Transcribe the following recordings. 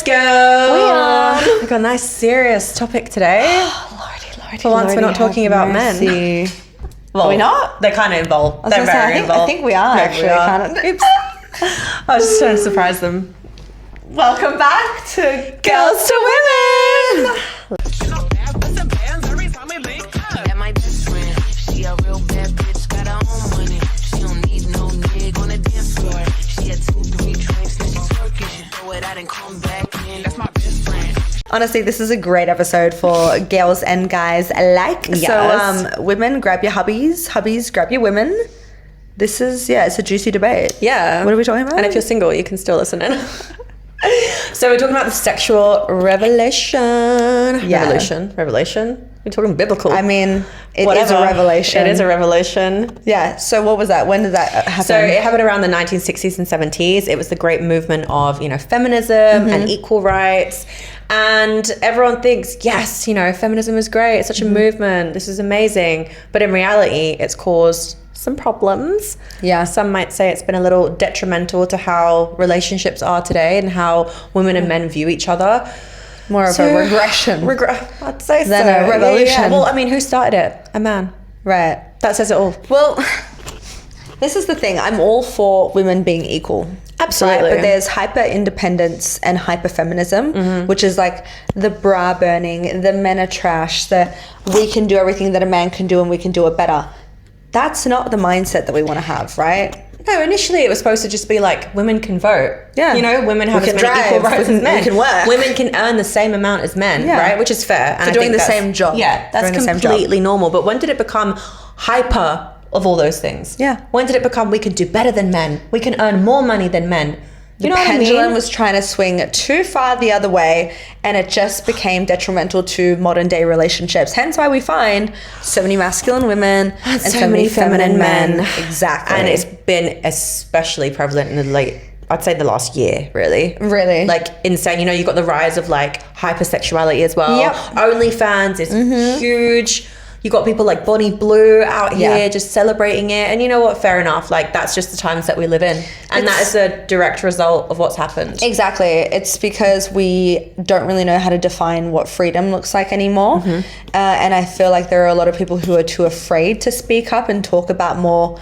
Yes, girl. We are. We've got a nice serious topic today. Lordy, For once, we're not talking about men. Well, are we not? They're kind of involved. They're very involved. I think we are actually. Kind of. Oops. I was just trying to surprise them. Welcome back to Girls to Women. Yeah, my best friend. She a real bad bitch, got her own money. She don't need no nigga on the dance floor. She had 2-3 drinks, now she's working. She throw it out and come back in. That's my best friend. Honestly, this is a great episode for girls and guys alike. Yes. So, women, grab your hubbies. Hubbies, grab your women. This is, it's a juicy debate. Yeah. What are we talking about? And if you're single, you can still listen in. So we're talking about the sexual revelation. Yeah. Revelation? We're talking biblical. I mean, it Whatever. is a revelation. It is a revelation. Yeah. So what was that? When did that happen? So it happened around the 1960s and 70s. It was the great movement of, feminism and equal rights. And everyone thinks, yes, feminism is great. It's such a movement. This is amazing. But in reality, it's caused some problems. Yeah. Some might say it's been a little detrimental to how relationships are today and how women and men view each other. More of a regression. I'd say Than so. a revolution. Yeah. Well, I mean, who started it? A man. Right. That says it all. Well, this is the thing. I'm all for women being equal. Absolutely. Right? But there's hyper independence and hyper feminism, which is like the bra burning, the men are trash, the we can do everything that a man can do and we can do it better. That's not the mindset that we want to have, right? No, initially it was supposed to just be like women can vote. Yeah. Women have We as can many equal drive, rights as men. we can work. Women can earn the same amount as men, Yeah. right? Which is fair. And For I doing think the that's- same job. Yeah, that's Doing the same job. completely normal. But when did it become hyper of all those things? Yeah. When did it become we can do better than men? We can earn more money than men? You know the what I pendulum mean? was trying to swing too far the other way, and it just became detrimental to modern day relationships. Hence why we find so many masculine women and so many feminine men. Exactly. And it's been especially prevalent in I'd say the last year, really. Really? Like insane. You've got the rise of like hypersexuality as well. Yep. OnlyFans is huge. You got people like Bonnie Blue out here just celebrating it. And you know what? Fair enough. Like that's just the times that we live in. And that is a direct result of what's happened. Exactly. It's because we don't really know how to define what freedom looks like anymore. And I feel like there are a lot of people who are too afraid to speak up and talk about more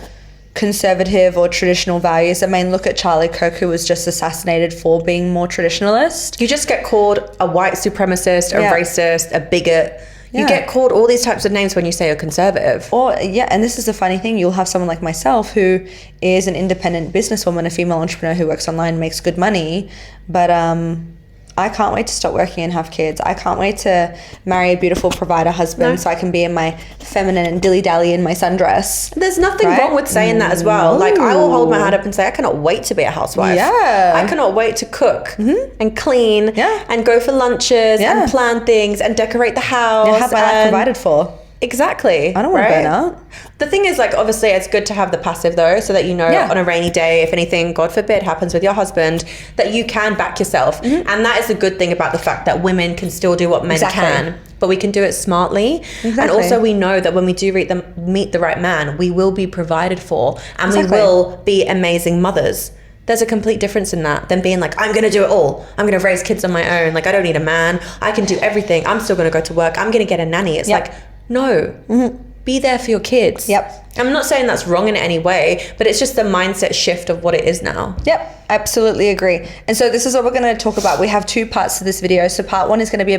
conservative or traditional values. I mean, look at Charlie Kirk, who was just assassinated for being more traditionalist. You just get called a white supremacist, a racist, a bigot. You get called all these types of names when you say you're conservative. Or, and this is a funny thing. You'll have someone like myself who is an independent businesswoman, a female entrepreneur who works online, makes good money, but I can't wait to stop working and have kids. I can't wait to marry a beautiful provider husband so I can be in my feminine and dilly-dally in my sundress. There's nothing wrong with saying that as well. Like, I will hold my hand up and say, I cannot wait to be a housewife. Yeah. I cannot wait to cook and clean and go for lunches and plan things and decorate the house. Have my life provided for. Exactly. I don't want to burn out. The thing is, like, obviously it's good to have the passive though, so that on a rainy day, if anything, God forbid, happens with your husband, that you can back yourself. And that is a good thing about the fact that women can still do what men can, but we can do it smartly. And also we know that when we do meet the right man, we will be provided for and we will be amazing mothers. There's a complete difference in that than being like, I'm going to do it all. I'm going to raise kids on my own. Like, I don't need a man. I can do everything. I'm still going to go to work. I'm going to get a nanny. It's like, no, be there for your kids. I'm not saying that's wrong in any way, but it's just the mindset shift of what it is now. Absolutely agree. And so this is what we're going to talk about. We have two parts to this video. So part one is going to be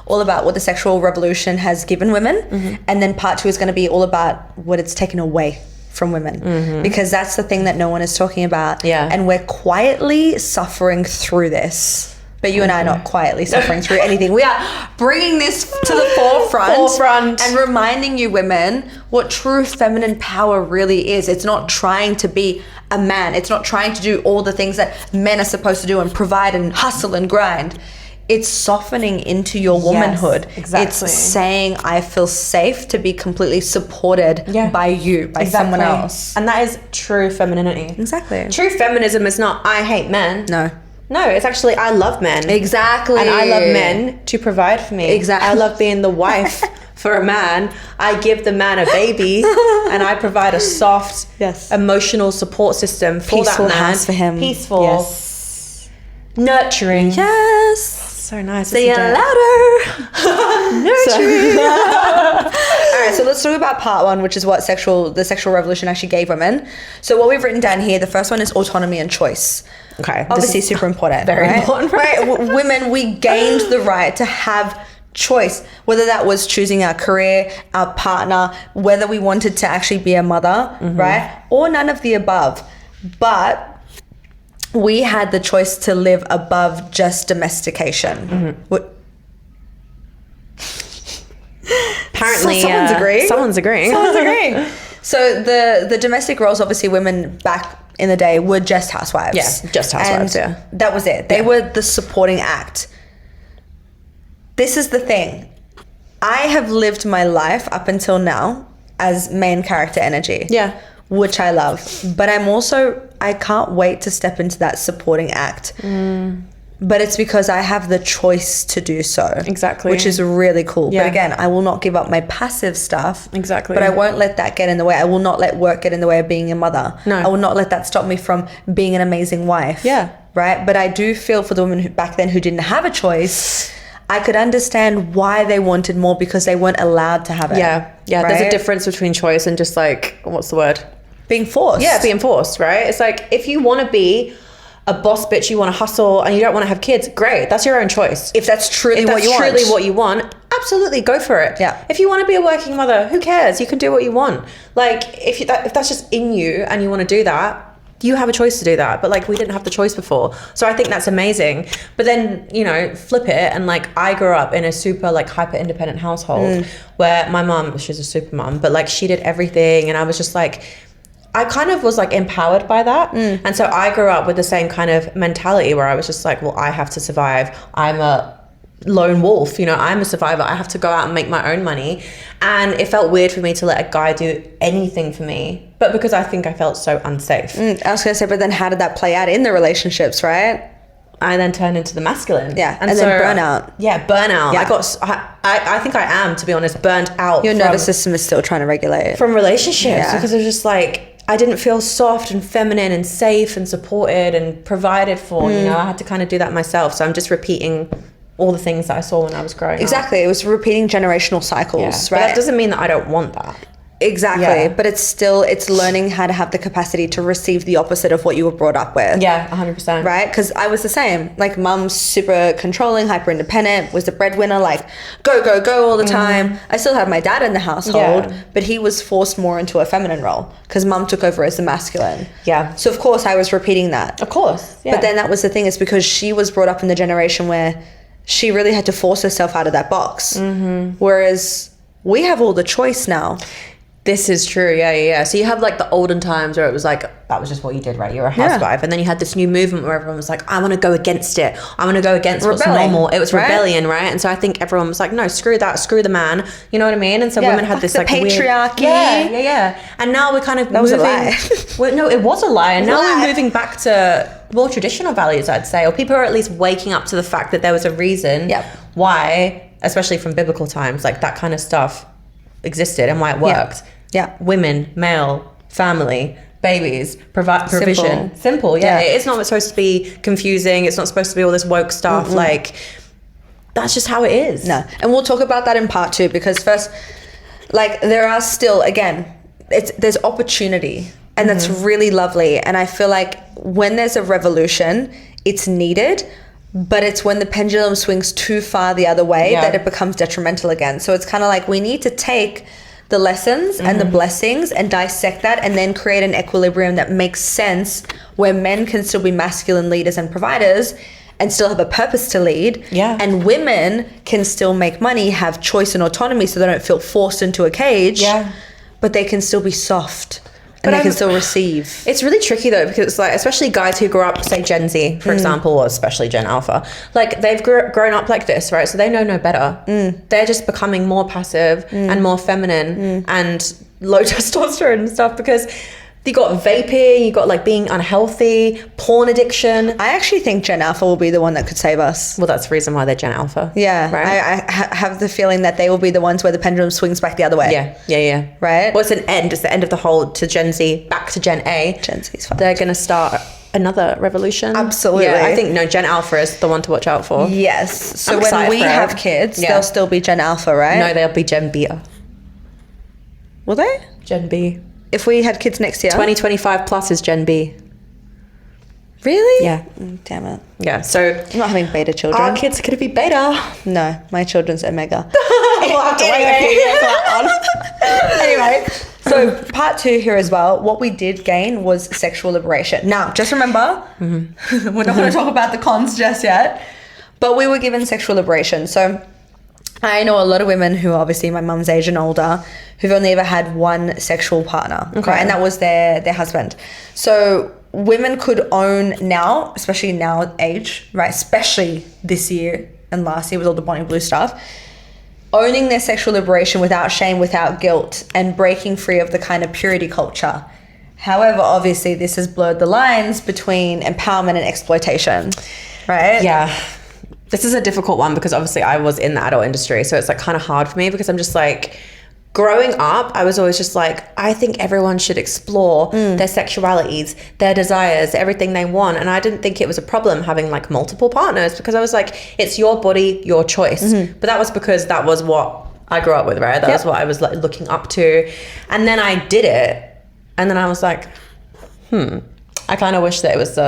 all about what the sexual revolution has given women. And then part two is going to be all about what it's taken away from women, because that's the thing that no one is talking about. And we're quietly suffering through this. But you and I are not quietly suffering through anything. We are bringing this to the forefront and reminding you women what true feminine power really is. It's not trying to be a man. It's not trying to do all the things that men are supposed to do and provide and hustle and grind. It's softening into your womanhood. It's saying, I feel safe to be completely supported by you, by someone else. And that is true femininity. Exactly. True feminism is not, I hate men. No, it's actually, I love men. Exactly. And I love men to provide for me. Exactly. I love being the wife for a man. I give the man a baby and I provide a soft, emotional support system for Peaceful that man. house for him. Peaceful. Yes. Nurturing. Yes. So nice. Say it louder. Nurturing. All right, so let's talk about part one, which is what the sexual revolution actually gave women. So what we've written down here, the first one is autonomy and choice. Okay. Obviously super important. Very important. Right? Women, we gained the right to have choice, whether that was choosing our career, our partner, whether we wanted to actually be a mother, right? Or none of the above. But we had the choice to live above just domestication. Apparently, someone's agreeing. Someone's agreeing. So the domestic roles, obviously women back in the day were just housewives. Yeah, just housewives, and that was it. They were the supporting act. This is the thing. I have lived my life up until now as main character energy. Yeah. Which I love. But I can't wait to step into that supporting act. But it's because I have the choice to do so. Exactly. Which is really cool. Yeah. But again, I will not give up my passive stuff. Exactly. But I won't let that get in the way. I will not let work get in the way of being a mother. No. I will not let that stop me from being an amazing wife. Yeah. Right? But I do feel for the women back then who didn't have a choice, I could understand why they wanted more because they weren't allowed to have it. Yeah. Yeah. Right? There's a difference between choice and just like, what's the word? Being forced. Yeah, being forced, right? It's like, if you want to be a boss bitch, you want to hustle and you don't want to have kids, great. That's your own choice. If that's truly what you want. Absolutely, go for it. Yeah. If you want to be a working mother, who cares? You can do what you want. Like, if that's just in you and you want to do that, you have a choice to do that. But like, we didn't have the choice before. So I think that's amazing. But then, flip it. And like, I grew up in a super like hyper independent household where my mom, she's a super mom, but like she did everything. And I was just like, I kind of was like empowered by that. And so I grew up with the same kind of mentality where I was just like, well, I have to survive. I'm a lone wolf, I'm a survivor. I have to go out and make my own money. And it felt weird for me to let a guy do anything for me, but because I think I felt so unsafe. I was gonna say, but then how did that play out in the relationships, right? I then turned into the masculine. Yeah, and then burnout. Yeah, burnout. Yeah. I think I am, to be honest, burnt out. Your nervous system is still trying to regulate. From relationships, because it was just like, I didn't feel soft and feminine and safe and supported and provided for, I had to kind of do that myself. So I'm just repeating all the things that I saw when I was growing up. Exactly. It was repeating generational cycles, right? But that doesn't mean that I don't want that. Exactly. But it's learning how to have the capacity to receive the opposite of what you were brought up with. Yeah, 100%. Right? Because I was the same. Like, mum's super controlling, hyper independent, was the breadwinner, like go, go, go all the time. I still have my dad in the household, but he was forced more into a feminine role because mum took over as the masculine. Yeah. So of course I was repeating that. Of course. Yeah. But then that was the thing, is because she was brought up in the generation where she really had to force herself out of that box. Whereas we have all the choice now. This is true, yeah. So you have like the olden times where it was like, that was just what you did, right? You're a housewife. And then you had this new movement where everyone was like, I want to go against it. I want to go against what's normal. It was rebellion, right? And so I think everyone was like, no, screw that, screw the man. You know what I mean? And so women had this like patriarchy. Weird, yeah. And now we're kind of that moving. Was a lie. No, it was a lie. And now we're moving back to more traditional values, I'd say. Or people are at least waking up to the fact that there was a reason why, especially from biblical times, like that kind of stuff existed and why it worked. Yeah. Women, male, family, babies, provision. Simple, yeah. It's not supposed to be confusing. It's not supposed to be all this woke stuff. Like, that's just how it is. No. And we'll talk about that in part 2, because first, like, there are still, again, there's opportunity, and that's really lovely. And I feel like when there's a revolution, it's needed, but it's when the pendulum swings too far the other way that it becomes detrimental again. So it's kind of like we need to take the lessons and the blessings and dissect that, and then create an equilibrium that makes sense, where men can still be masculine leaders and providers and still have a purpose to lead, and women can still make money, have choice and autonomy, so they don't feel forced into a cage, but they can still be soft. And they can still receive. It's really tricky though, because like, especially guys who grew up, say Gen Z, for example, or especially Gen Alpha, like they've grown up like this, right? So they know no better. They're just becoming more passive and more feminine and low testosterone and stuff, because you got vaping, you got like being unhealthy, porn addiction. I actually think Gen Alpha will be the one that could save us. Well, that's the reason why they're Gen Alpha. Yeah, right? I have the feeling that they will be the ones where the pendulum swings back the other way. Yeah. Right? Well, it's the end of the whole to Gen Z, back to Gen A. Gen Z's fine. They're going to start another revolution. Absolutely. Yeah, I think Gen Alpha is the one to watch out for. Yes. So I'm when excited we for it. have kids, Yeah. they'll still be Gen Alpha, right? No, they'll be Gen Beta. Will they? Gen B. If we had kids next year? 2025 plus is Gen B. Really? Yeah. Damn it. Yeah, so I'm not having beta children. our kids are going to be beta. No, my children's Omega. We'll have to wait a few years for that Anyway, so part 2 here as well. What we did gain was sexual liberation. Now, just remember, we're not going to talk about the cons just yet, but we were given sexual liberation. So I know a lot of women who are obviously my mum's age and older who've only ever had one sexual partner, right? And that was their husband. So women could own now, especially now age, right? Especially this year and last year with all the Bonnie Blue stuff, owning their sexual liberation without shame, without guilt, and breaking free of the kind of purity culture. However, obviously this has blurred the lines between empowerment and exploitation, right? Yeah. This is a difficult one because obviously I was in the adult industry, so it's like kind of hard for me because I'm just like, growing up, I was always just like, I think everyone should explore their sexualities, their desires, everything they want. And I didn't think it was a problem having like multiple partners because I was like, it's your body, your choice. But that was because that was what I grew up with, right? That was what I was like looking up to. And then I did it. And then I was like, I kind of wish that it was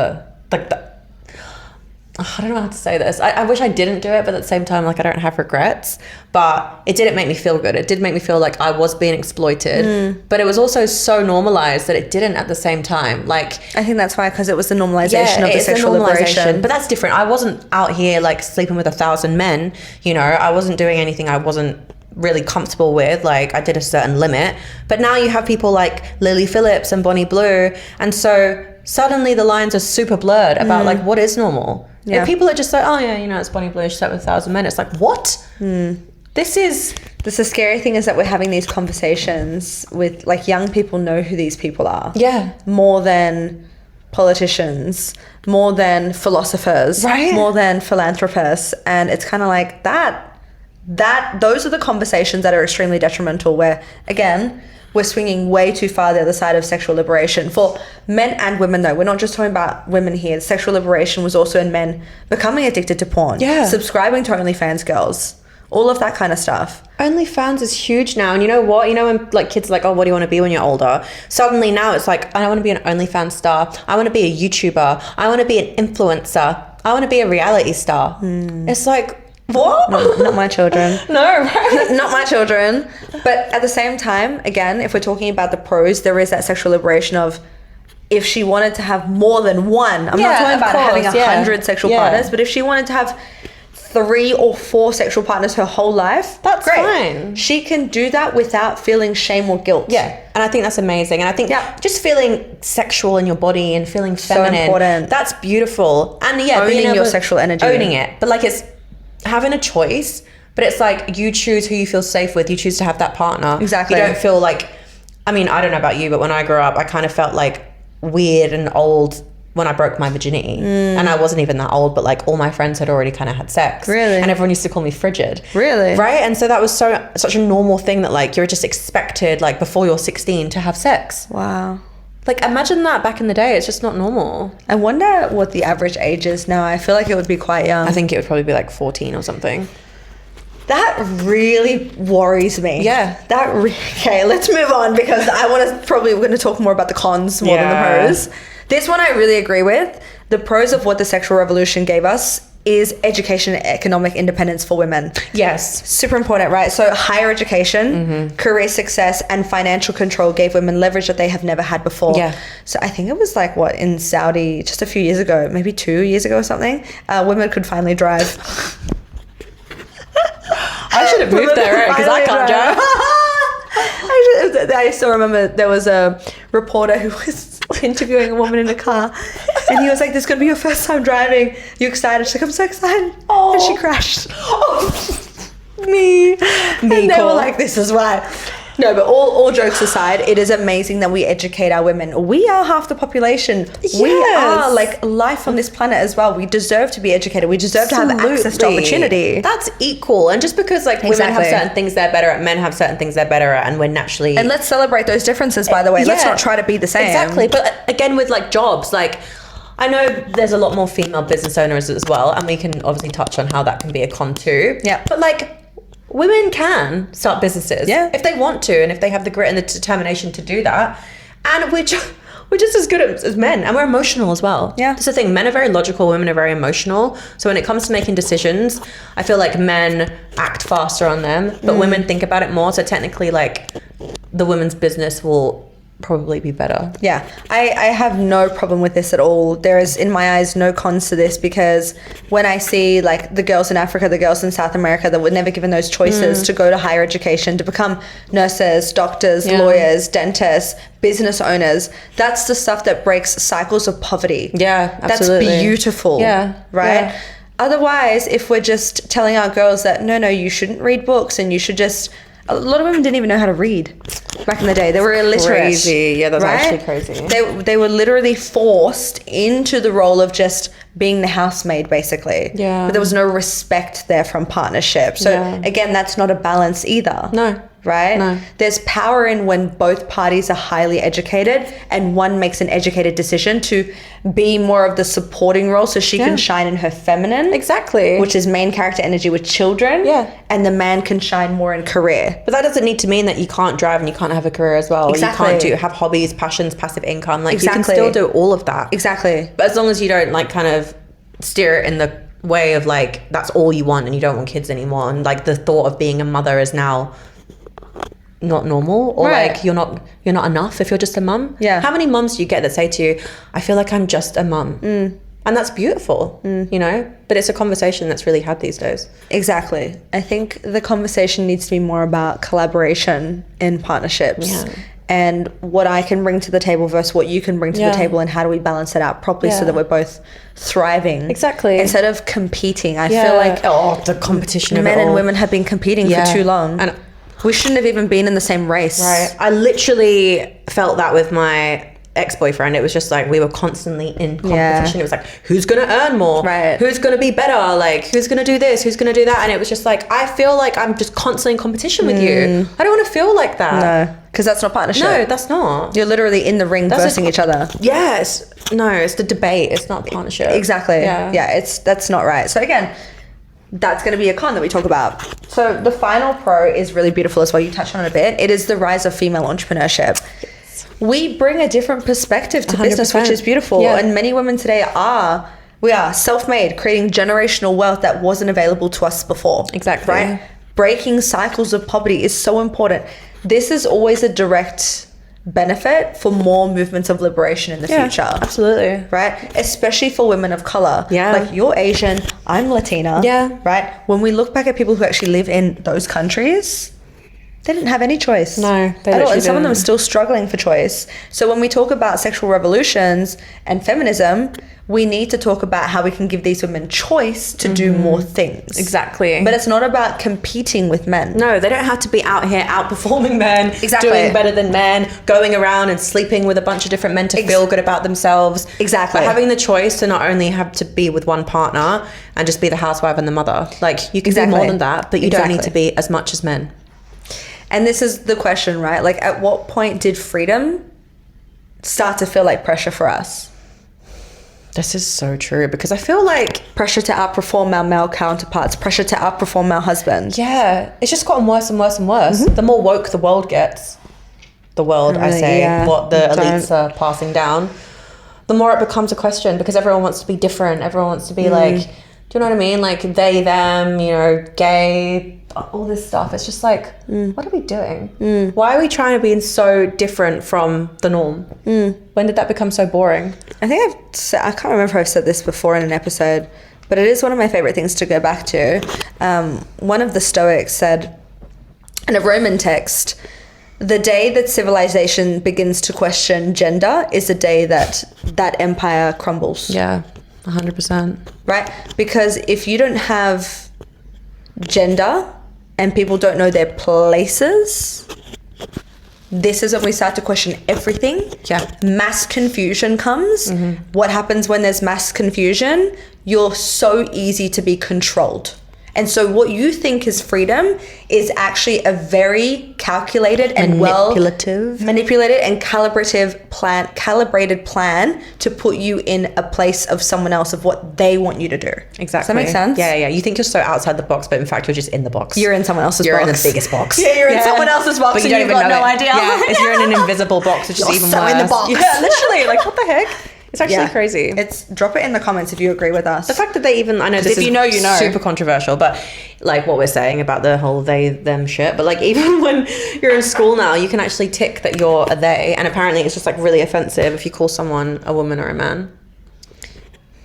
I don't know how to say this. I wish I didn't do it, but at the same time, like I don't have regrets. But it didn't make me feel good. It did make me feel like I was being exploited. But it was also so normalized that it didn't at the same time. Like I think that's why, because it was the normalization of the sexual liberation. But that's different. I wasn't out here like sleeping with 1,000 men. You know, I wasn't doing anything I wasn't really comfortable with. Like I did a certain limit. But now you have people like Lily Phillips and Bonnie Blue, and so suddenly the lines are super blurred about like what is normal. Yeah. If people are just like, oh yeah, you know, it's Bonnie Blue, she slept with 1,000 men. It's like, what? This is... The scary thing is that we're having these conversations with like young people know who these people are. Yeah. More than politicians, more than philosophers, right? More than philanthropists. And it's kind of like those are the conversations that are extremely detrimental where, again, we're swinging way too far the other side of sexual liberation for men and women though. We're not just talking about women here. Sexual liberation was also in men becoming addicted to porn. Yeah. Subscribing to OnlyFans girls. All of that kind of stuff. OnlyFans is huge now. And you know what? You know when like kids are like, oh, what do you want to be when you're older? Suddenly now it's like, I want to be an OnlyFans star. I want to be a YouTuber. I want to be an influencer. I want to be a reality star. It's like, what? Not my children. No, right? Not my children. But at the same time, again, if we're talking about the pros, there is that sexual liberation of if she wanted to have more than one. I'm not talking about having 100 sexual partners, but if she wanted to have 3 or 4 sexual partners her whole life, that's great. Fine. She can do that without feeling shame or guilt. Yeah. And I think that's amazing. And I think just feeling sexual in your body and feeling feminine. So important. That's beautiful. And yeah, owning your sexual energy. Owning it. But like it's having a choice, but it's like you choose who you feel safe with. You choose to have that partner. Exactly. You don't feel like, I mean, I don't know about you, but when I grew up, I kind of felt like weird and old when I broke my virginity. And I wasn't even that old, but like all my friends had already kind of had sex. Really? And everyone used to call me frigid. Really? Right? And so that was such a normal thing that like you're just expected like before you're 16 to have sex. Wow. Like imagine that back in the day. It's just not normal. I wonder what the average age is now. I feel like it would be quite young. I think it would probably be like 14 or something. That really worries me. Yeah. Okay, let's move on because we're going to talk more about the cons more than the pros. This one I really agree with. The pros of what the sexual revolution gave us is education and economic independence for women. Yes. Super important, right? So higher education, career success, and financial control gave women leverage that they have never had before. Yeah. So I think it was like in Saudi just a few years ago, maybe 2 years ago or something, women could finally drive. I should have moved there, right? Because I can't drive. I still remember there was a reporter who was interviewing a woman in a car and he was like, this is going to be your first time driving. You excited? She's like, I'm so excited. Oh. And she crashed. Me. And they were like, this is why. No, but all jokes aside, it is amazing that we educate our women. We are half the population. Yes. We are like life on this planet as well. We deserve to be educated. We deserve to have access to opportunity. That's equal. And just because like women have certain things they're better at, men have certain things they're better at, and we're naturally... And let's celebrate those differences, by the way. Let's not try to be the same. Exactly. But again, with like jobs, like I know there's a lot more female business owners as well, and we can obviously touch on how that can be a con too. Yeah. But like, women can start businesses if they want to, and if they have the grit and the determination to do that. And we're just as good as men, and we're emotional as well. Yeah. That's the thing. Men are very logical, women are very emotional. So when it comes to making decisions, I feel like men act faster on them, but women think about it more. So technically, like, the women's business will probably be better. Yeah, I have no problem with this at all. There is, in my eyes, no cons to this, because when I see like the girls in Africa, the girls in South America that were never given those choices to go to higher education, to become nurses, doctors, lawyers, dentists, business owners, that's the stuff that breaks cycles of poverty. Yeah, absolutely. That's beautiful. Yeah. Right? Yeah. Otherwise, if we're just telling our girls that, no, you shouldn't read books and you should just... A lot of women didn't even know how to read back in the day. They were illiterate. Crazy. Yeah, that's actually crazy. They were literally forced into the role of just being the housemaid, basically. Yeah. But there was no respect there from partnership. So again, that's not a balance either. No. Right? No. There's power in when both parties are highly educated and one makes an educated decision to be more of the supporting role so she can shine in her feminine. Exactly. Which is main character energy with children. Yeah. And the man can shine more in career. But that doesn't need to mean that you can't drive and you can't have a career as well. Exactly. Or you can't have hobbies, passions, passive income. Like, you can Exactly. still do all of that. Exactly. But as long as you don't like kind of steer it in the way of like, that's all you want and you don't want kids anymore. And like the thought of being a mother is now not normal, or like you're not enough if you're just a mum. Yeah. How many mums do you get that say to you, I feel like I'm just a mum? And that's beautiful, you know, but it's a conversation that's really had these days. Exactly. I think the conversation needs to be more about collaboration in partnerships and what I can bring to the table versus what you can bring to the table, and how do we balance it out properly so that we're both thriving. Exactly. Instead of competing. I feel like the competition of men it all. and women have been competing for too long. And we shouldn't have even been in the same race. right. I literally felt that with my ex-boyfriend. It was just like we were constantly in competition. It was like, who's gonna earn more? Right. Who's gonna be better? Like, who's gonna do this? Who's gonna do that? And it was just like, I feel like I'm just constantly in competition with you. I don't want to feel like that. No, because that's not partnership. No, that's not. You're literally in the ring versing each other. Yes. No, it's the debate. It's not partnership. Exactly. Yeah. That's not right. So again, that's going to be a con that we talk about. So the final pro is really beautiful as well. You touched on it a bit. It is the rise of female entrepreneurship. We bring a different perspective to 100%. Business, which is beautiful. Yeah. And many women today we are self-made, creating generational wealth that wasn't available to us before. Exactly. Right? Breaking cycles of poverty is so important. This is always a direct benefit for more movements of liberation in the future. Absolutely. Right? Especially for women of color. Yeah. Like, you're Asian, I'm Latina. Yeah. Right? When we look back at people who actually live in those countries, they didn't have any choice. No, they at all. And some of them are didn't. still struggling for choice. So when we talk about sexual revolutions and feminism, we need to talk about how we can give these women choice to do more things. Exactly. But it's not about competing with men. No, they don't have to be out here outperforming men, Exactly. doing better than men, going around and sleeping with a bunch of different men to feel good about themselves. Exactly. But having the choice to not only have to be with one partner and just be the housewife and the mother. Like, you can be more than that, but you don't need to be as much as men. And this is the question, right? Like, at what point did freedom start to feel like pressure for us? This is so true, because I feel like Pressure to outperform our male counterparts, pressure to outperform our husband. yeah, it's just gotten worse and worse and worse. The more woke the world gets, the world, I Really, say, yeah. what the elites are passing down, the more it becomes a question, because everyone wants to be different. Everyone wants to be like, do you know what I mean? Like, they, them, you know, gay, all this stuff. It's just like, what are we doing? Why are we trying to be so different from the norm? When did that become so boring? I think I can't remember if I've said this before in an episode, but it is one of my favorite things to go back to. One of the Stoics said in a Roman text, the day that civilization begins to question gender is the day that empire crumbles. Yeah, 100%. Right? Because if you don't have gender and people don't know their places, this is when we start to question everything. Yeah. Mass confusion comes. What happens when there's mass confusion? You're so easy to be controlled. And so what you think is freedom is actually a very calculated and manipulated and calibrated plan to put you in a place of someone else, of what they want you to do. Exactly. Does that make sense? Yeah. You think you're so outside the box, but in fact you're just in the box. You're in someone else's box. You're in the biggest box. Yeah, you're in someone else's box, but and you've got no idea. Yeah, if you're in an invisible box, which is even so worse. in the box. Yeah, literally. Like, what the heck? It's actually crazy. Drop it in the comments if you agree with us. The fact that they even, I know this is super controversial, but like what we're saying about the whole they, them shit, but like even when you're in school now, you can actually tick that you're a they, and apparently it's just like really offensive if you call someone a woman or a man.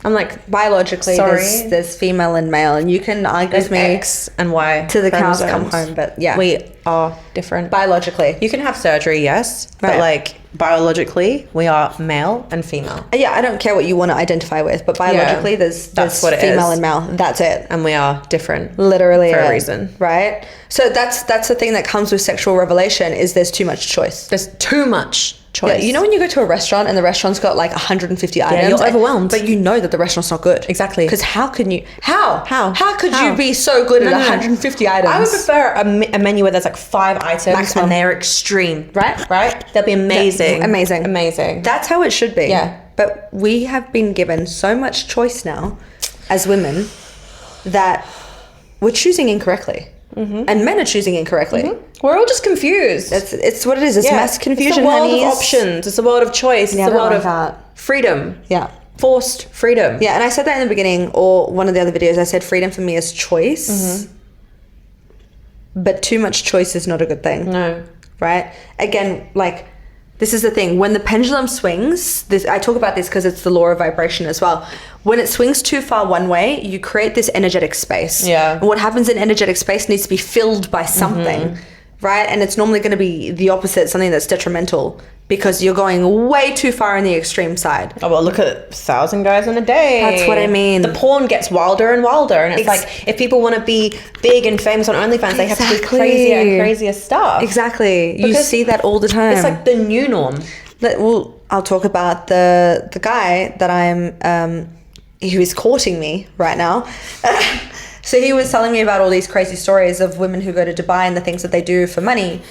I'm like, biologically, there's female and male, and you can argue with me X and Y to the cows come home, but yeah, we are different biologically. You can have surgery, yes, but like biologically, we are male and female. Yeah, I don't care what you want to identify with, but biologically, there's what female and male. That's it, and we are different, literally for a reason, right? So that's the thing that comes with sexual revelation, is there's too much choice. There's too much choice. Yeah, you know when you go to a restaurant and the restaurant's got like 150 items, you're overwhelmed, but you know that the restaurant's not good. Exactly. Because how could you be so good at 150 items? I would prefer a menu where there's like 5 items maximum, and they're extreme. Right? They'll be amazing. Yeah, amazing. That's how it should be. Yeah. But we have been given so much choice now as women that we're choosing incorrectly. Mm-hmm. And men are choosing incorrectly. Mm-hmm. We're all just confused. It's what it is. It's mass confusion, It's a world of options. It's a world of choice. It's a world of freedom. Yeah. Forced freedom. Yeah, and I said that in the beginning, or one of the other videos, I said freedom for me is choice. Mm-hmm. But too much choice is not a good thing. No. Right? Again, like, this is the thing. When the pendulum swings, I talk about this because it's the law of vibration as well. When it swings too far one way, you create this energetic space. Yeah. And what happens in energetic space needs to be filled by something, right? And it's normally going to be the opposite, something that's detrimental, because you're going way too far in the extreme side. Oh, well, look at 1,000 guys in a day. That's what I mean. The porn gets wilder and wilder. And it's like, if people want to be big and famous on OnlyFans, they have to do crazier and crazier stuff. Exactly. You see that all the time. It's like the new norm. Well, I'll talk about the guy that I'm... who is courting me right now. So he was telling me about all these crazy stories of women who go to Dubai and the things that they do for money.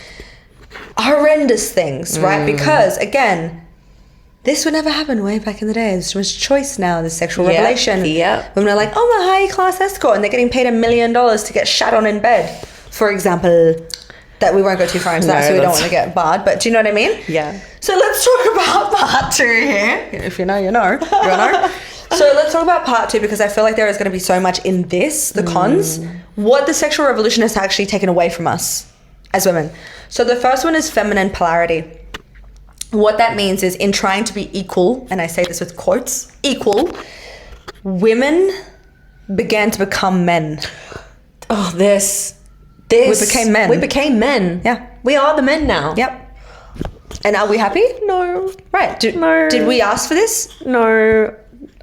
Horrendous things, right? Because again, this would never happen way back in the day. There's so much choice now. There's sexual revelation. Yeah. Women are like, oh, I'm a high class escort, and they're getting paid $1 million to get shat on in bed, for example. That we won't go too far into that, so we don't want to get barred. But do you know what I mean? Yeah. So let's talk about part 2 here. If you know, you know. You know. So let's talk about part 2, because I feel like there is going to be so much in this, the cons, what the sexual revolution has actually taken away from us as women. So the first one is feminine polarity. What that means is, in trying to be equal, and I say this with quotes, equal, women began to become men. Oh, this. We became men. We became men. Yeah. We are the men now. Yep. And are we happy? No. Right. No. Did we ask for this? No.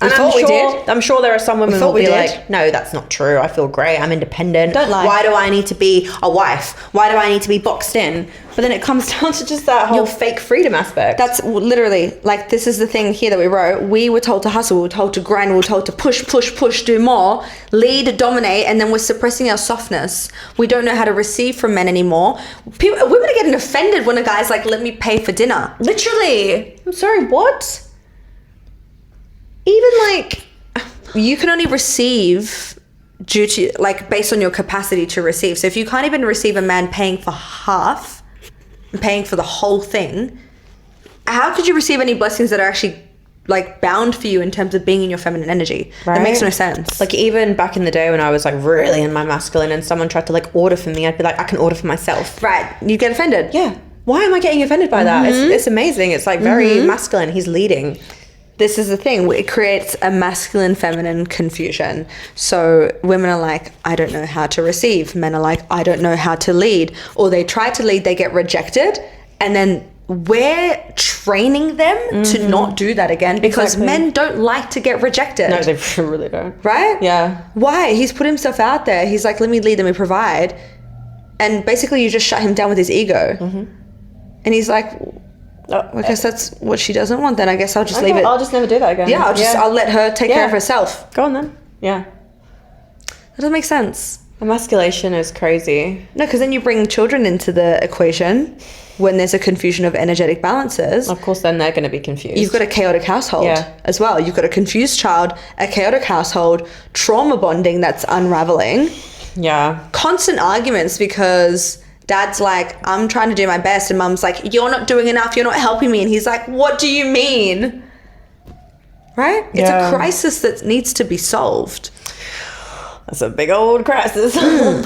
And we did. I'm sure there are some women who will be did. like, no, that's not true. I feel great. I'm independent. Don't lie. Why do I need to be a wife? Why do I need to be boxed in? But then it comes down to just that whole fake freedom aspect. That's literally, like, this is the thing here that we wrote. We were told to hustle. We were told to grind. We were told to push, do more, lead, dominate, and then we're suppressing our softness. We don't know how to receive from men anymore. Women are getting offended when a guy's like, let me pay for dinner. Literally. I'm sorry, what? Even like... You can only receive due to, like, based on your capacity to receive. So if you can't even receive a man paying for half, paying for the whole thing, how could you receive any blessings that are actually, like, bound for you in terms of being in your feminine energy? Right? That makes no sense. Like, even back in the day when I was, like, really in my masculine and someone tried to, like, order for me, I'd be like, I can order for myself. Right. You'd get offended. Yeah. Why am I getting offended by that? It's amazing. It's, like, very masculine. He's leading. This is the thing. It creates a masculine-feminine confusion. So women are like, I don't know how to receive. Men are like, I don't know how to lead. Or they try to lead, they get rejected. And then we're training them to not do that again, because men don't like to get rejected. No, they really don't. Right? Yeah. Why? He's put himself out there. He's like, let me lead, let me provide. And basically you just shut him down with his ego. And he's like... I guess that's what she doesn't want. Then I guess I'll just leave it. I'll just never do that again. Yeah, I'll let her take care of herself. Go on then. Yeah. That doesn't make sense. Emasculation is crazy. No, because then you bring children into the equation when there's a confusion of energetic balances. Of course, then they're going to be confused. You've got a chaotic household as well. You've got a confused child, a chaotic household, trauma bonding that's unraveling. Yeah. Constant arguments because dad's like, I'm trying to do my best, and mum's like, you're not doing enough, you're not helping me. And he's like, what do you mean? Right? It's a crisis that needs to be solved. That's a big old crisis.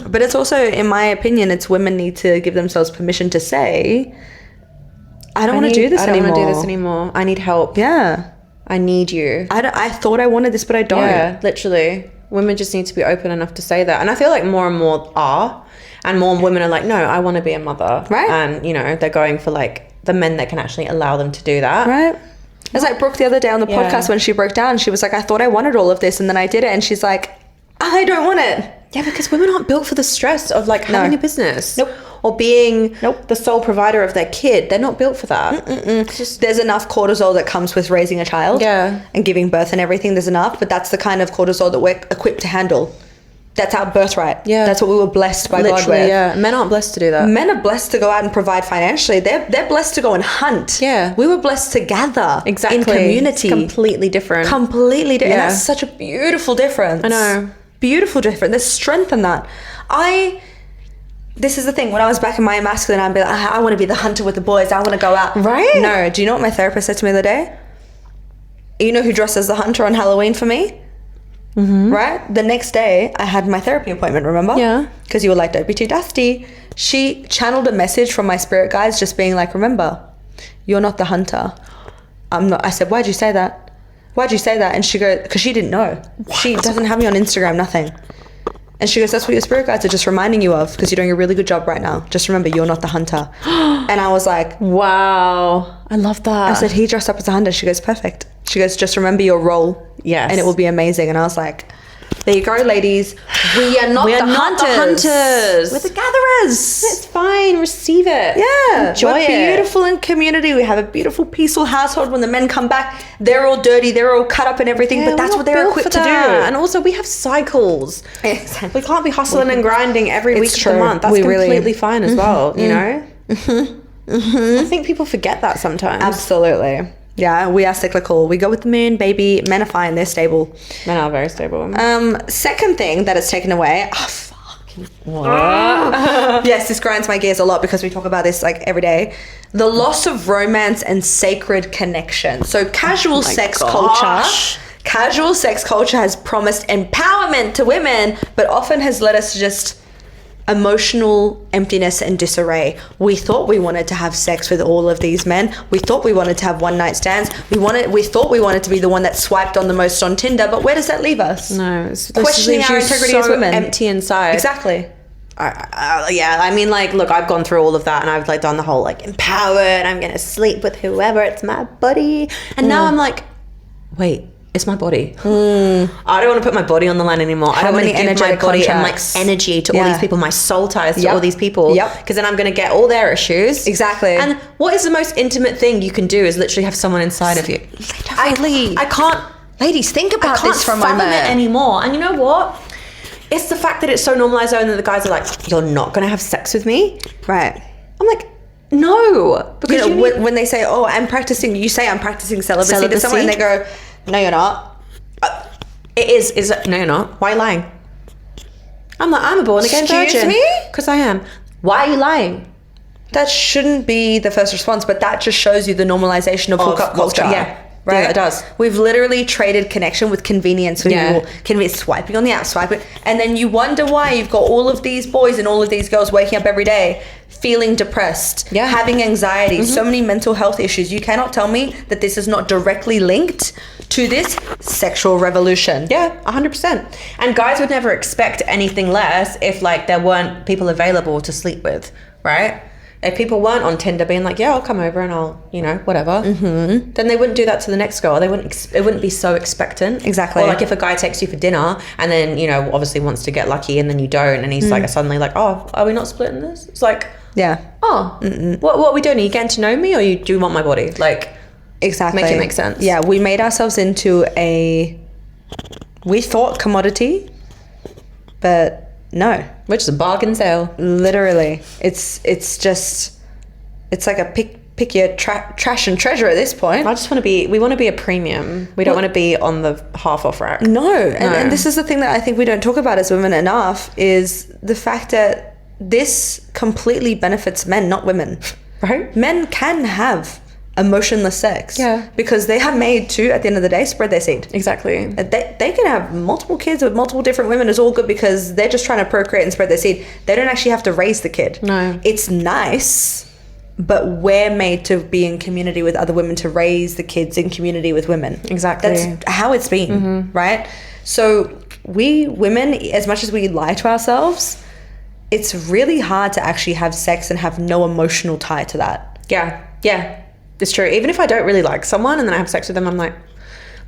But it's also, in my opinion, it's women need to give themselves permission to say, I don't want to do this anymore. I don't want to do this anymore. I need help. Yeah. I need you. I thought I wanted this, but I don't. Yeah, literally. Women just need to be open enough to say that. And I feel like more and more are. And more women are like, no, I want to be a mother. Right. And, you know, they're going for like the men that can actually allow them to do that. Right. It was like Brooke the other day on the podcast when she broke down. She was like, I thought I wanted all of this, and then I did it. And she's like, I don't want it. Yeah, because women aren't built for the stress of like having a business. Nope. Or being the sole provider of their kid. They're not built for that. There's enough cortisol that comes with raising a child. Yeah. And giving birth and everything. There's enough, but that's the kind of cortisol that we're equipped to handle. That's our birthright. Yeah. That's what we were blessed by God with. Yeah. Men aren't blessed to do that. Men are blessed to go out and provide financially. They're blessed to go and hunt. Yeah. We were blessed to gather. Exactly. In community. It's completely different. Completely different. Yeah. And that's such a beautiful difference. I know. Beautiful difference. There's strength in that. This is the thing. When I was back in my masculine, I'd be like, I want to be the hunter with the boys. I want to go out. Right? No. Do you know what my therapist said to me the other day? You know who dressed as the hunter on Halloween for me? Mm-hmm. Right? The next day, I had my therapy appointment, remember? Yeah. Because you were like, don't be too dusty. She channeled a message from my spirit guides just being like, remember, you're not the hunter. I'm not. I said, why'd you say that? Why'd you say that? And she goes, because she didn't know. What? She doesn't have me on Instagram, nothing. And she goes, that's what your spirit guides are just reminding you of, because you're doing a really good job right now. Just remember, you're not the hunter. And I was like, wow, I love that. I said, he dressed up as a hunter. She goes, perfect. She goes, just remember your role. Yes. And it will be amazing. And I was like, there you go, ladies. We are not, the hunters. We're the gatherers. It's fine. Receive it. Yeah. Enjoy it. We're beautiful in community. We have a beautiful, peaceful household. When the men come back, they're all dirty. They're all cut up and everything. Yeah, but that's what they're equipped to do. And also, we have cycles. Exactly. We can't be hustling and grinding every week of the month. That's completely fine as well, you know? I think people forget that sometimes. Absolutely. Yeah, we are cyclical. We go with the moon, baby. Men are fine. They're stable. Men are very stable. Second thing that is taken away. Oh, fucking. Yes, this grinds my gears a lot because we talk about this like every day. The loss of romance and sacred connection. So casual sex culture. Casual sex culture has promised empowerment to women, but often has led us to just emotional emptiness and disarray. We thought we wanted to have sex with all of these men. We thought we wanted to have one night stands. We thought we waned to be the one that swiped on the most on Tinder, but where does that leave us? No, it's questioning our integrity as women. Empty inside. Exactly. Yeah, I mean, like, look, I've gone through all of that, and I've like done the whole like empowered, I'm gonna sleep with whoever, it's my buddy, and now I'm like, wait, it's my body. I don't want to put my body on the line anymore. I don't want to give my body and like energy to all these people, my soul ties to all these people, because then I'm going to get all their issues. Exactly. And what is the most intimate thing you can do is literally have someone inside of you. I can't. Ladies, think about this for a moment. I can't fathom it anymore. And you know what? It's the fact that it's so normalized that the guys are like, you're not going to have sex with me? Right. I'm like, no. Because when they say, oh, you say I'm practicing celibacy to someone, and they go, no, you're not. It is. No, you're not. Why are you lying? I'm like, I'm a born again virgin. Excuse me? Because I am. Why are you lying? That shouldn't be the first response, but that just shows you the normalization of hookup culture. Yeah. Right? Yeah, it does. We've literally traded connection with convenience. Swiping on the app, swiping. And then you wonder why you've got all of these boys and all of these girls waking up every day feeling depressed, having anxiety, so many mental health issues. You cannot tell me that this is not directly linked to this sexual revolution. Yeah, 100%. And guys would never expect anything less if like there weren't people available to sleep with, right? If people weren't on Tinder being like, yeah, I'll come over and I'll, whatever, then they wouldn't do that to the next girl. It wouldn't be so expectant. Exactly. Or like if a guy takes you for dinner and then, obviously wants to get lucky and then you don't, and he's like suddenly like, oh, are we not splitting this? It's like, what are we doing? Are you getting to know me, or do you want my body? Like, exactly. Make it make sense. Yeah, we made ourselves into we thought commodity, but No. Which is a bargain sale. Literally. It's like a pick your trash and treasure at this point. We want to be a premium. We don't want to be on the half off rack. No. And this is the thing that I think we don't talk about as women enough, is the fact that this completely benefits men, not women. Right? Men can have emotionless sex. Yeah. Because they are made to, at the end of the day, spread their seed. Exactly. They can have multiple kids with multiple different women. It's all good because they're just trying to procreate and spread their seed. They don't actually have to raise the kid. No. It's nice, but we're made to be in community with other women, to raise the kids in community with women. Exactly. That's how it's been, right? So we women, as much as we lie to ourselves, it's really hard to actually have sex and have no emotional tie to that. Yeah. It's true. Even if I don't really like someone and then I have sex with them, I'm like,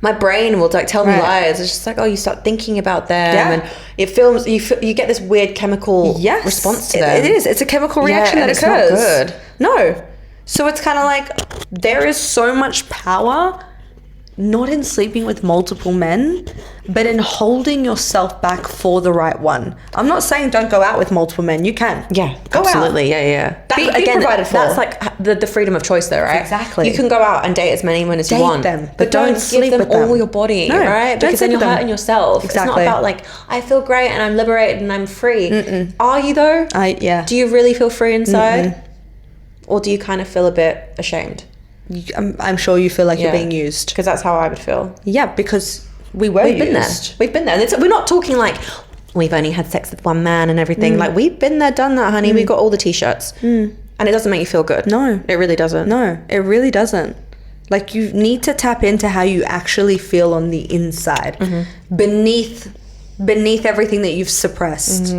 my brain will like tell me lies. It's just like, oh, you start thinking about them, and it feels you get this weird chemical response to them. It is. It's a chemical reaction that occurs. It's not good. No. So it's kind of like there is so much power not in sleeping with multiple men, but in holding yourself back for the right one. I'm not saying don't go out with multiple men. You can. Yeah, go absolutely. out. Yeah. Be provided for. That's like the freedom of choice, though, right? Exactly. You can go out and date as many women as you want, them, but don't sleep give with them all them. your body, No, right? Because then you're hurting yourself. Exactly. It's not about like, I feel great and I'm liberated and I'm free. Are you though? Yeah. Do you really feel free inside, or do you kind of feel a bit ashamed? I'm sure you feel like you're being used. Because that's how I would feel. Yeah, because we've been there. We've been there. We're not talking like we've only had sex with one man and everything. Like, we've been there, done that, honey. We've got all the t-shirts. And it doesn't make you feel good. No. It really doesn't. No, it really doesn't. Like, you need to tap into how you actually feel on the inside, beneath everything that you've suppressed.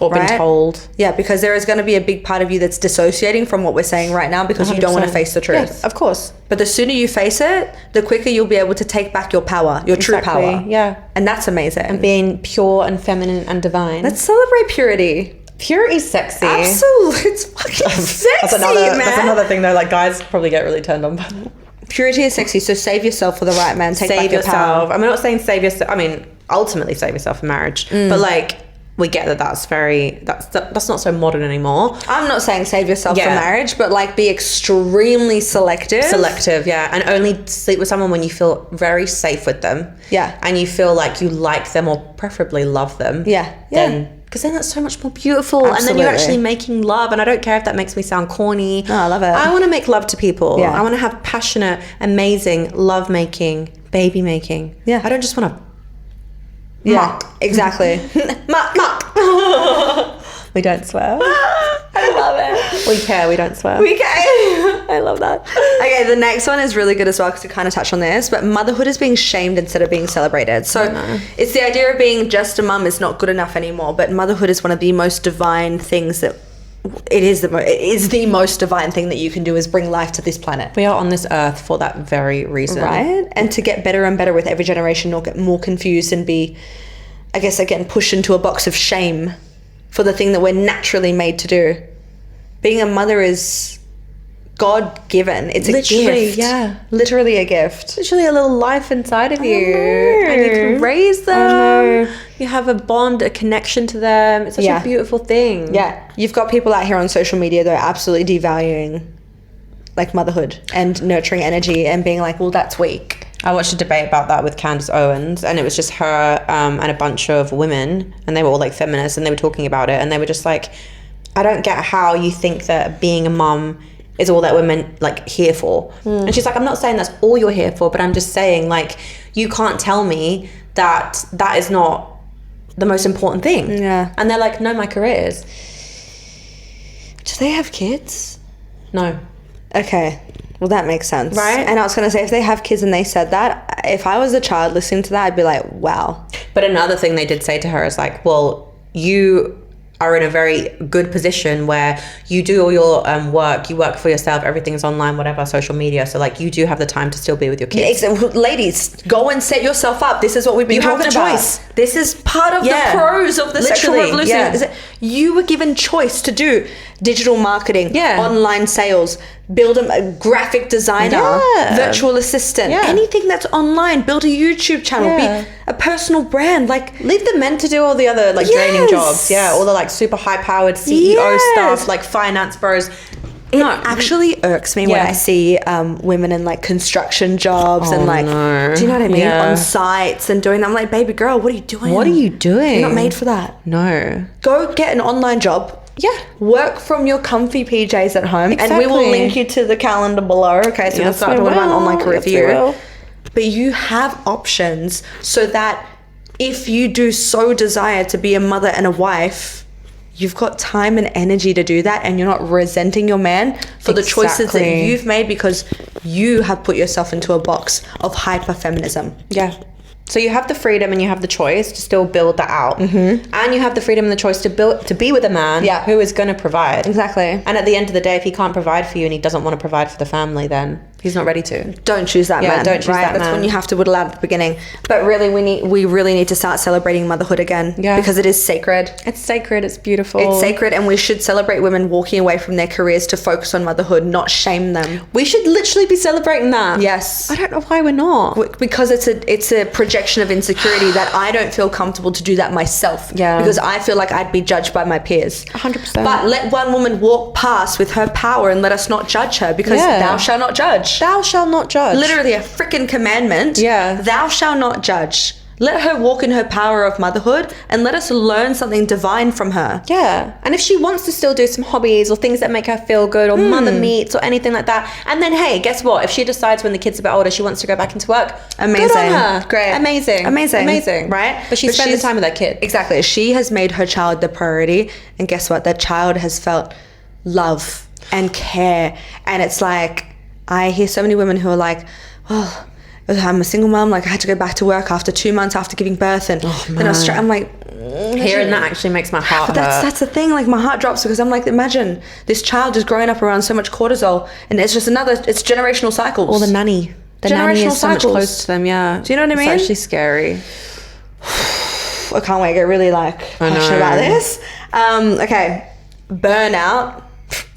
Or been told. Yeah, because there is going to be a big part of you that's dissociating from what we're saying right now because you don't want to face the truth. Yes, of course. But the sooner you face it, the quicker you'll be able to take back your power, your true power. Yeah. And that's amazing. And being pure and feminine and divine. Let's celebrate purity. Purity's sexy. Absolutely. It's fucking sexy, man. That's another thing though. Like, guys probably get really turned on by that. Purity is sexy, so save yourself for the right man. Take save back your yourself. power. I'm not saying save yourself. I mean, ultimately save yourself for marriage. But like, we get that's not so modern anymore. I'm not saying save yourself for marriage, but like be extremely selective. Yeah. And only sleep with someone when you feel very safe with them. Yeah. And you feel like you like them or preferably love them. Yeah. Because then that's so much more beautiful. Absolutely. And then you're actually making love. And I don't care if that makes me sound corny. No, I love it. I want to make love to people. Yeah. I want to have passionate, amazing love making, baby making. Yeah. I don't just want to muck. Exactly. muck. We don't swear. I love it. We care. We don't swear. We care. I love that. Okay, the next one is really good as well because we kind of touched on this, but motherhood is being shamed instead of being celebrated. So it's the idea of being just a mum is not good enough anymore, but motherhood is one of the most divine things that it is the most divine thing that you can do, is bring life to this planet. We are on this earth for that very reason. Right? And to get better and better with every generation, not get more confused and be, I guess, again, pushed into a box of shame for the thing that we're naturally made to do. Being a mother is God-given. It's a gift. Yeah. Literally a gift. Literally a little life inside of you. know. And you can raise them. You have a bond, a connection to them. It's such a beautiful thing. Yeah. You've got people out here on social media that are absolutely devaluing like motherhood and nurturing energy and being like, well, that's weak. I watched a debate about that with Candace Owens, and it was just her and a bunch of women, and they were all like feminists, and they were talking about it, and they were just like, I don't get how you think that being a mum is all that women like here for. And she's like, I'm not saying that's all you're here for, but I'm just saying, like, you can't tell me that that is not the most important thing. Yeah. And they're like, no, my career is. Do they have kids? No. Okay. Well, that makes sense. Right? And I was going to say, if they have kids and they said that, if I was a child listening to that, I'd be like, wow. But another thing they did say to her is like, well, you are in a very good position where you do all your work, you work for yourself, everything's online, whatever, social media. So like, you do have the time to still be with your kids. Yeah, ladies, go and set yourself up. This is what we've been talking about. Choice. This is part of the pros of the sexual revolution. Is that you were given choice to do digital marketing, online sales, build a graphic designer, virtual assistant, anything that's online, build a YouTube channel, be a personal brand. Like, leave the men to do all the other like draining jobs. Yeah, all the like super high powered CEO stuff, like finance bros. It actually irks me when I see women in like construction jobs and like, do you know what I mean? On sites and doing that. I'm like, baby girl, what are you doing? What are you doing? You're not made for that. No. Go get an online job. Yeah. Work from your comfy PJs at home. And we will link you to the calendar below. Okay, so we'll start talking about an online career for you. But you have options so that if you do so desire to be a mother and a wife, you've got time and energy to do that, and you're not resenting your man for the choices that you've made because you have put yourself into a box of hyper feminism. Yeah. So you have the freedom and you have the choice to still build that out. And you have the freedom and the choice to be with a man who is going to provide. Exactly. And at the end of the day, if he can't provide for you and he doesn't want to provide for the family, then he's not ready to. Don't choose that man. Don't choose that man. That's when you have to whittle out at the beginning. But really, we really need to start celebrating motherhood again. Yeah. Because it is sacred. It's sacred. It's beautiful. It's sacred, and we should celebrate women walking away from their careers to focus on motherhood, not shame them. We should literally be celebrating that. Yes. I don't know why we're not. Because it's a projection of insecurity that I don't feel comfortable to do that myself. Yeah. Because I feel like I'd be judged by my peers. 100%. But let one woman walk past with her power and let us not judge her, because thou shalt not judge. Thou shalt not judge. Literally a freaking commandment. Yeah. Thou shalt not judge. Let her walk in her power of motherhood and let us learn something divine from her. Yeah. And if she wants to still do some hobbies or things that make her feel good or mother meets or anything like that, and then hey, guess what? If she decides when the kid's a bit older she wants to go back into work, amazing. Good on her. Great. Amazing. Right? But she's spending time with that kid. Exactly. She has made her child the priority, and guess what? That child has felt love and care. And it's like, I hear so many women who are like, oh, I'm a single mom, like I had to go back to work after 2 months after giving birth, and then I'm like, hearing that actually makes my heart hurt. That's the thing, like my heart drops, because I'm like, imagine this child is growing up around so much cortisol, and it's just it's generational cycles. Or the nanny is so much close to them. Yeah, do you know what I mean? It's actually scary. I can't wait to get really like passionate about this. Okay, burnout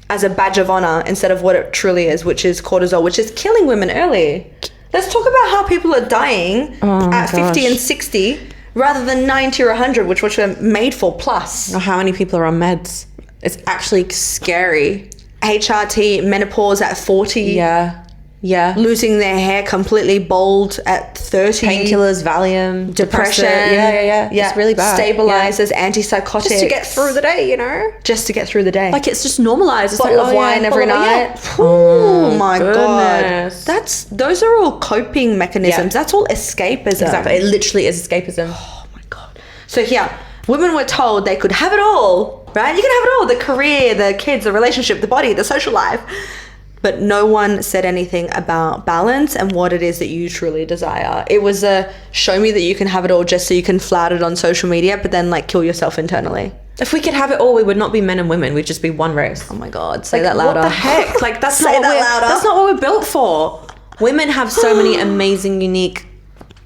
as a badge of honor instead of what it truly is, which is cortisol, which is killing women early. Let's talk about how people are dying at 50 and 60 rather than 90 or 100, which we're made for plus. Or how many people are on meds. It's actually scary. HRT, menopause at 40. Yeah. Losing their hair completely bald at 30. Painkillers, Valium, depression. Yeah. It's really bad. Stabilizers, antipsychotics. Just to get through the day, you know? Just to get through the day. Like, it's just normalized. It's bottle of wine every night. Oh my God. Those are all coping mechanisms. That's all escapism. Exactly. It literally is escapism. Oh my God. So here, women were told they could have it all, right? You can have it all. The career, the kids, the relationship, the body, the social life. But no one said anything about balance and what it is that you truly desire. It was a show me that you can have it all just so you can flout it on social media, but then like kill yourself internally. If we could have it all, we would not be men and women. We'd just be one race. Oh my God, say that louder. What the heck? Like, that's not what we're built for. Women have so many amazing, unique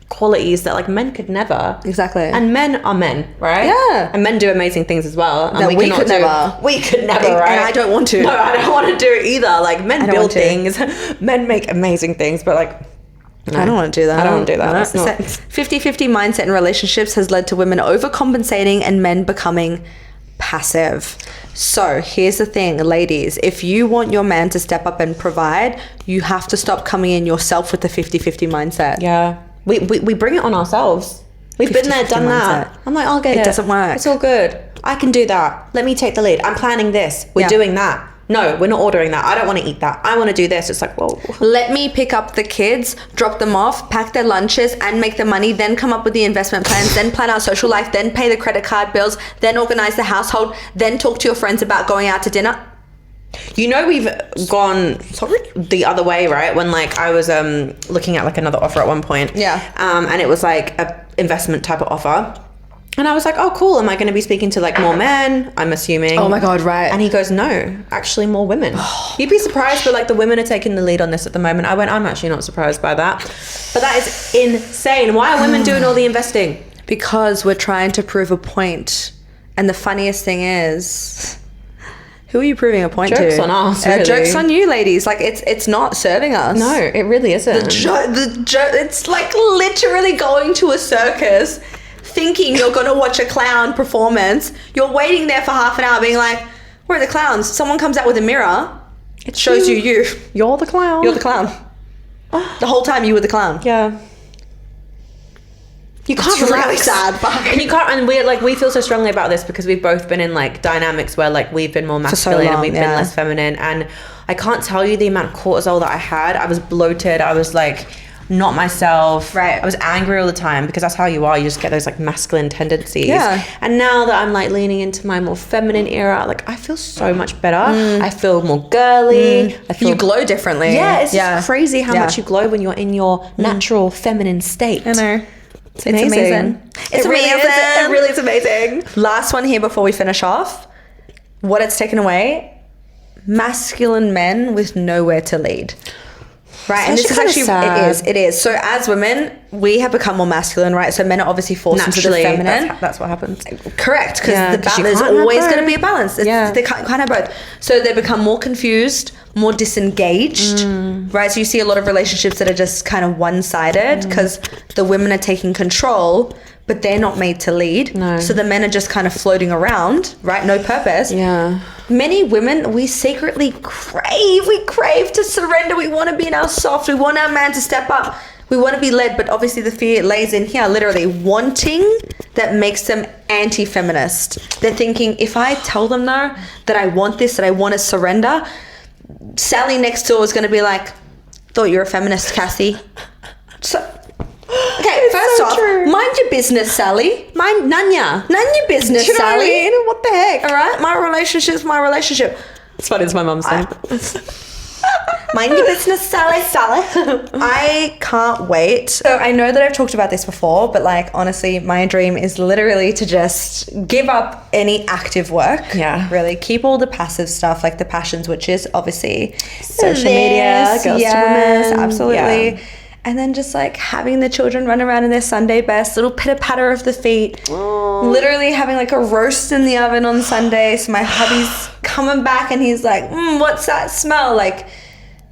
qualities that like men could never. Exactly. And men are men, right? Yeah. And men do amazing things as well. And we could never. We could never, right? And I don't want to. No, I don't want to do it either. Like, men build things. Men make amazing things, but like, no. I don't want to do that. I don't want to do that. That's not... 50-50 mindset in relationships has led to women overcompensating and men becoming passive. So here's the thing, ladies, if you want your man to step up and provide, you have to stop coming in yourself with the 50-50 mindset. Yeah. We bring it on ourselves. We've been there, done that. I'm like, I'll get it. It doesn't work. It's all good. I can do that. Let me take the lead. I'm planning this. We're doing that. No, we're not ordering that. I don't want to eat that. I want to do this. It's like, whoa. Let me pick up the kids, drop them off, pack their lunches, and make the money, then come up with the investment plans, then plan our social life, then pay the credit card bills, then organize the household, then talk to your friends about going out to dinner. You know, we've gone the other way, right? When like I was looking at like another offer at one point. Yeah. And it was like a investment type of offer. And I was like, oh, cool. Am I going to be speaking to like more men? I'm assuming. Oh my God, right. And he goes, no, actually more women. You'd be surprised, but like the women are taking the lead on this at the moment. I went, I'm actually not surprised by that. But that is insane. Why are women doing all the investing? Because we're trying to prove a point. And the funniest thing is, who are you proving a point to? Joke's on us, really. Joke's on you, ladies. Like, it's not serving us. No, it really isn't. It's like literally going to a circus thinking you're going to watch a clown performance. You're waiting there for half an hour being like, where are the clowns? Someone comes out with a mirror. It shows you. You're the clown. You're the clown. The whole time you were the clown. Yeah. You can't It's relax. really sad, but And you can't, and we feel so strongly about this because we've both been in like dynamics where like we've been more so masculine long, and we've been less feminine, and I can't tell you the amount of cortisol that I had. I was bloated. I was like not myself. Right. I was angry all the time because that's how you are. You just get those like masculine tendencies. Yeah. And now that I'm like leaning into my more feminine era, like I feel so much better. I feel more girly. I feel you glow differently. Yeah, it's just crazy how Yeah. much you glow when you're in your natural feminine state. I know. It's amazing. It's amazing. It really is amazing. Last one here before we finish off. What it's taken away: masculine men with nowhere to lead. Right, and this is actually sad. it is. So as women, we have become more masculine, right? So men are obviously forced into the feminine. That's what happens. Correct, because Yeah, there's always going to be a balance. They can't have both. So they become more confused, more disengaged, right? So you see a lot of relationships that are just kind of one-sided because the women are taking control, but they're not made to lead. No. So the men are just kind of floating around, right? No purpose. Yeah. Many women, we secretly crave to surrender. We want to be in our soft. We want our man to step up. We want to be led, but obviously the fear lays in here, literally wanting that makes them anti-feminist. They're thinking, if I tell them though that I want this, that I want to surrender, Sally next door is going to be like, thought you were a feminist, Cassie. So, okay, first off, mind your business, Sally. None None your business, you know Sally. what I mean? What the heck? All right, my relationship's my relationship. It's funny, it's my mum's name. Mind your business, Sally. I can't wait. So I know that I've talked about this before, but like honestly, my dream is literally to just give up any active work. Yeah. Really keep all the passive stuff, like the passions, which is obviously Social media, Girls2Women. yes, absolutely. Yeah. And then just like having the children run around in their Sunday best, little pitter patter of the feet. Literally having like a roast in the oven on Sunday. So my hubby's coming back and he's like, what's that smell? Like,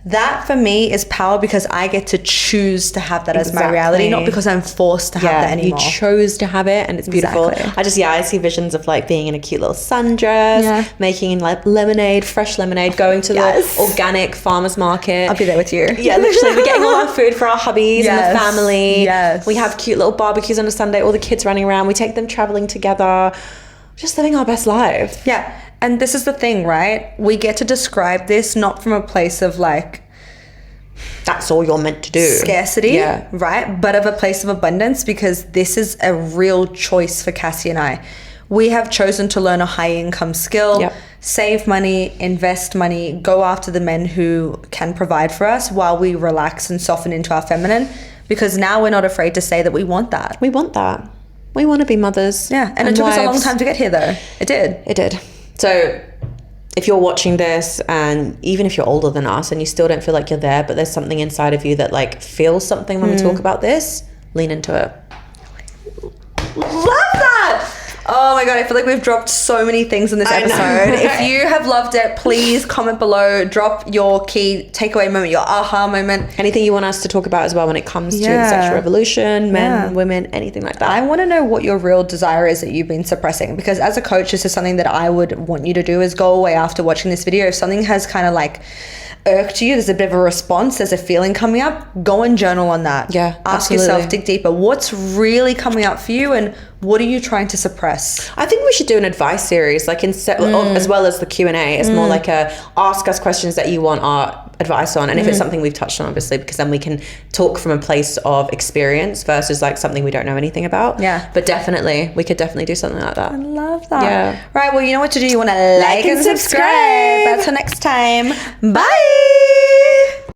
that for me is power because I get to choose to have that as my reality, not because I'm forced to have that anymore. You chose to have it and it's beautiful. Exactly. I see visions of like being in a cute little sundress, making like lemonade, fresh lemonade, going to the organic farmer's market. I'll be there with you. Yeah, literally we're getting all our food for our hubbies and the family. Yes. We have cute little barbecues on a Sunday, all the kids running around. We take them traveling together, just living our best life. Yeah. And this is the thing, right? We get to describe this not from a place of like, that's all you're meant to do. Scarcity, right? But of a place of abundance, because this is a real choice for Cassie and I. We have chosen to learn a high income skill, save money, invest money, go after the men who can provide for us while we relax and soften into our feminine, because now we're not afraid to say that we want that. We want that. We want to be mothers. Yeah. And it took us a long time to get here though. It did. It did. So if you're watching this, and even if you're older than us and you still don't feel like you're there, but there's something inside of you that like feels something when we talk about this, lean into it. Love that. Oh my God, I feel like we've dropped so many things in this episode. If you have loved it, please comment below, drop your key takeaway moment, your aha moment. Anything you want us to talk about as well when it comes to the sexual revolution, men, women, anything like that. I want to know what your real desire is that you've been suppressing, because as a coach, this is something that I would want you to do, is go away after watching this video. If something has kind of like irked you, there's a bit of a response, there's a feeling coming up, go and journal on that. Ask yourself, dig deeper, what's really coming up for you and what are you trying to suppress? I think we should do an advice series, like instead, as well as the Q&A. It's more like a ask us questions that you want our advice on, and if it's something we've touched on, obviously, because then we can talk from a place of experience versus like something we don't know anything about. But definitely, we could definitely do something like that. I love that. Right, well, you know what to do. You want to like and subscribe. Until next time. Bye.